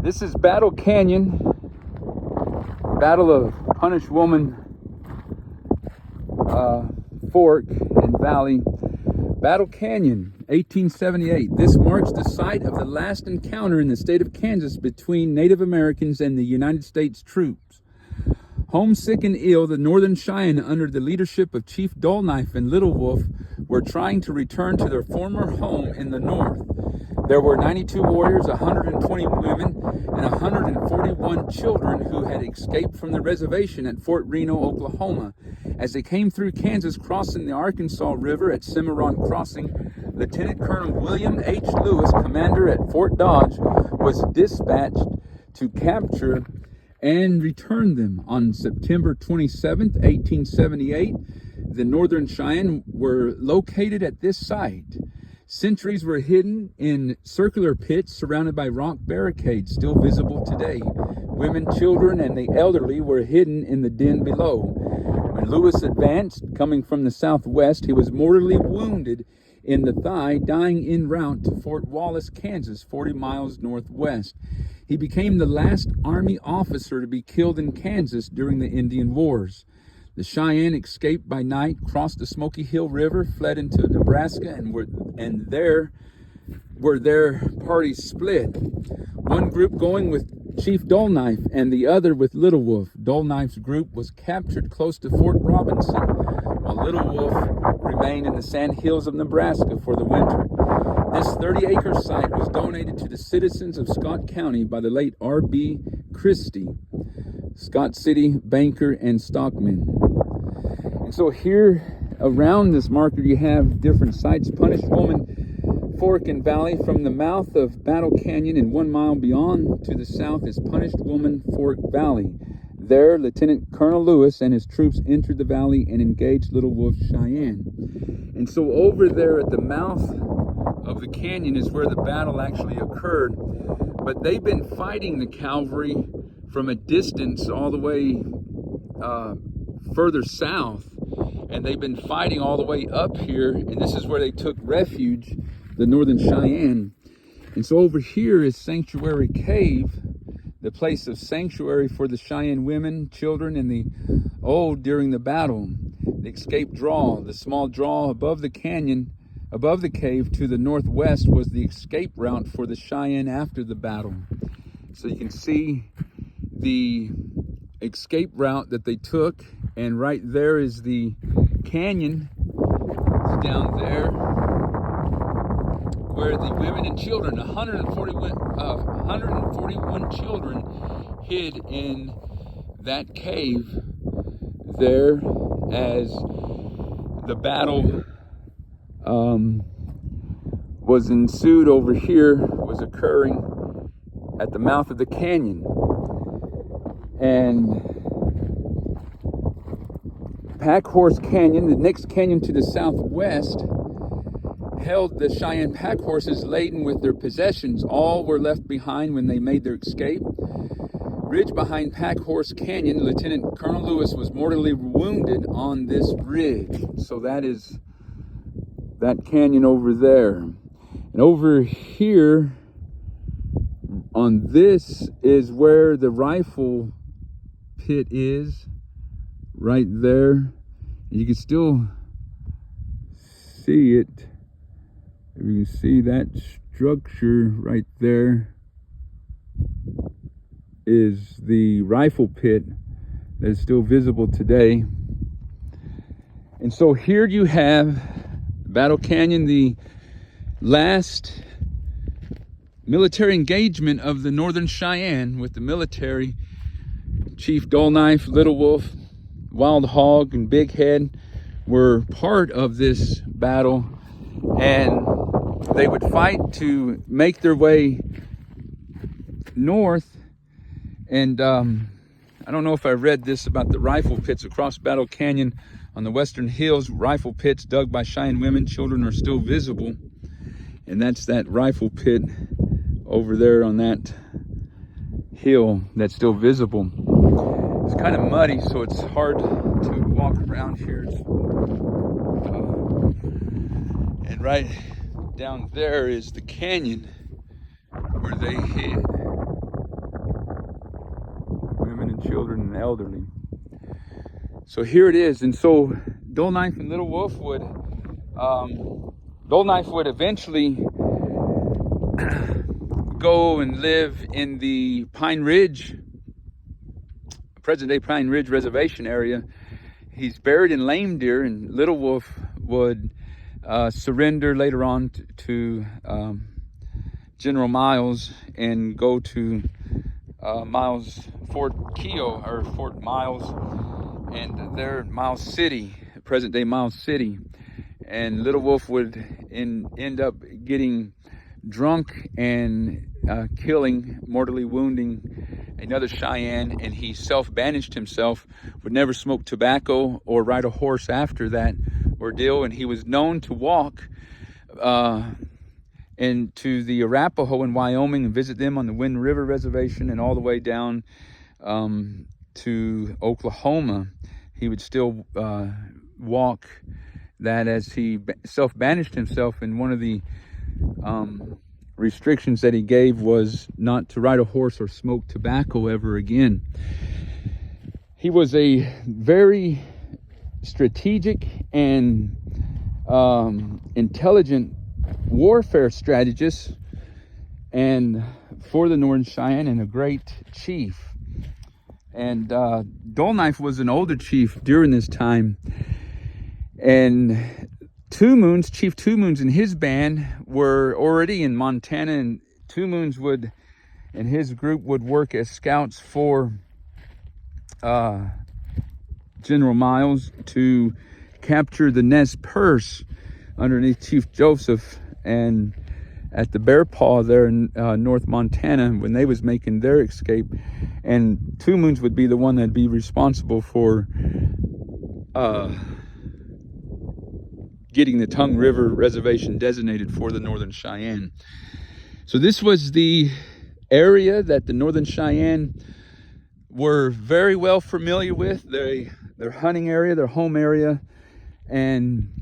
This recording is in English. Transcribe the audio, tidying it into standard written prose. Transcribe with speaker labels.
Speaker 1: This is Battle Canyon, Battle of Punished Woman Fork and Valley. Battle Canyon, 1878. This marks the site of the last encounter in the state of Kansas between Native Americans and the United States troops. Homesick and ill, the Northern Cheyenne, under the leadership of Chief Dullknife and Little Wolf, were trying to return to their former home in the north. There were 92 warriors, 120 women, and 141 children who had escaped from the reservation at Fort Reno, Oklahoma. As they came through Kansas, crossing the Arkansas River at Cimarron Crossing, Lieutenant Colonel William H. Lewis, commander at Fort Dodge, was dispatched to capture and return them. On September 27, 1878, the Northern Cheyenne were located at this site. Sentries were hidden in circular pits surrounded by rock barricades still visible today. Women, children, and the elderly were hidden in the den below. When Lewis advanced, coming from the southwest, he was mortally wounded in the thigh, dying en route to Fort Wallace, Kansas, 40 miles northwest. He became the last Army officer to be killed in Kansas during the Indian Wars. The Cheyenne escaped by night, crossed the Smoky Hill River, fled into Nebraska, and there their parties split. One group going with Chief Dullknife and the other with Little Wolf. Dullknife's group was captured close to Fort Robinson, while Little Wolf remained in the sand hills of Nebraska for the winter. This 30-acre site was donated to the citizens of Scott County by the late R.B. Christie, Scott City banker and stockman. And so here around this marker you have different sites. Punished Woman Fork and Valley. From the mouth of Battle Canyon and 1 mile beyond to the south is Punished Woman Fork Valley. There, Lieutenant Colonel Lewis and his troops entered the valley and engaged Little Wolf Cheyenne. And so over there at the mouth of the canyon is where the battle actually occurred. But they've been fighting the cavalry from a distance all the way further south, and they've been fighting all the way up here, and this is where they took refuge, the Northern Cheyenne. And so over here is Sanctuary Cave, the place of sanctuary for the Cheyenne women, children, and the old during the battle. The escape draw, the small draw above the canyon, above the cave to the northwest, was the escape route for the Cheyenne after the battle. So you can see the escape route that they took, and right there is the canyon. It's down there where the women and children, 141 children, hid in that cave there as the battle was ensued over here, was occurring at the mouth of the canyon. And Pack Horse Canyon, the next canyon to the southwest, held the Cheyenne pack horses laden with their possessions. All were left behind when they made their escape. Ridge behind Pack Horse Canyon, Lieutenant Colonel Lewis was mortally wounded on this ridge. So that is that canyon over there. And over here on this is where the rifle pit is, right there. You can still see it. You can see that structure right there is the rifle pit that is still visible today. And so here you have Battle Canyon, the last military engagement of the Northern Cheyenne with the military. Chief Dullknife, Little Wolf, Wild Hog, and Big Head were part of this battle, and they would fight to make their way north. And I don't know if I read this about the rifle pits across Battle Canyon on the western hills. Rifle pits dug by Cheyenne women, children are still visible, and that's that rifle pit over there on that hill that's still visible. It's kind of muddy, so it's hard to walk around here. And right down there is the canyon where they hid. children and elderly. So here it is. And so Dull Knife and Little Wolf would, Dull Knife would eventually go and live in the Pine Ridge, present-day Pine Ridge Reservation area. He's buried in Lame Deer, and Little Wolf would surrender later on to General Miles and go to Fort Keogh, or Fort Miles, and they're Miles City, present-day Miles City. And Little Wolf would end up getting drunk and killing, mortally wounding another Cheyenne, and he self-banished himself, would never smoke tobacco or ride a horse after that ordeal. And he was known to walk into the Arapaho in Wyoming and visit them on the Wind River Reservation, and all the way down to Oklahoma. He would still walk that, as he self-banished himself. And one of the restrictions that he gave was not to ride a horse or smoke tobacco ever again. He was a very strategic and intelligent warfare strategist and for the Northern Cheyenne, and a great chief. And Dull Knife was an older chief during this time, and Chief Two Moons and his band were already in Montana, and Two Moons and his group would work as scouts for General Miles to capture the Nez Perce underneath Chief Joseph, and at the Bear Paw there in North Montana, when they was making their escape. And Two Moons would be the one that'd be responsible for getting the Tongue River Reservation designated for the Northern Cheyenne. So this was the area that the Northern Cheyenne were very well familiar with, their hunting area, their home area. And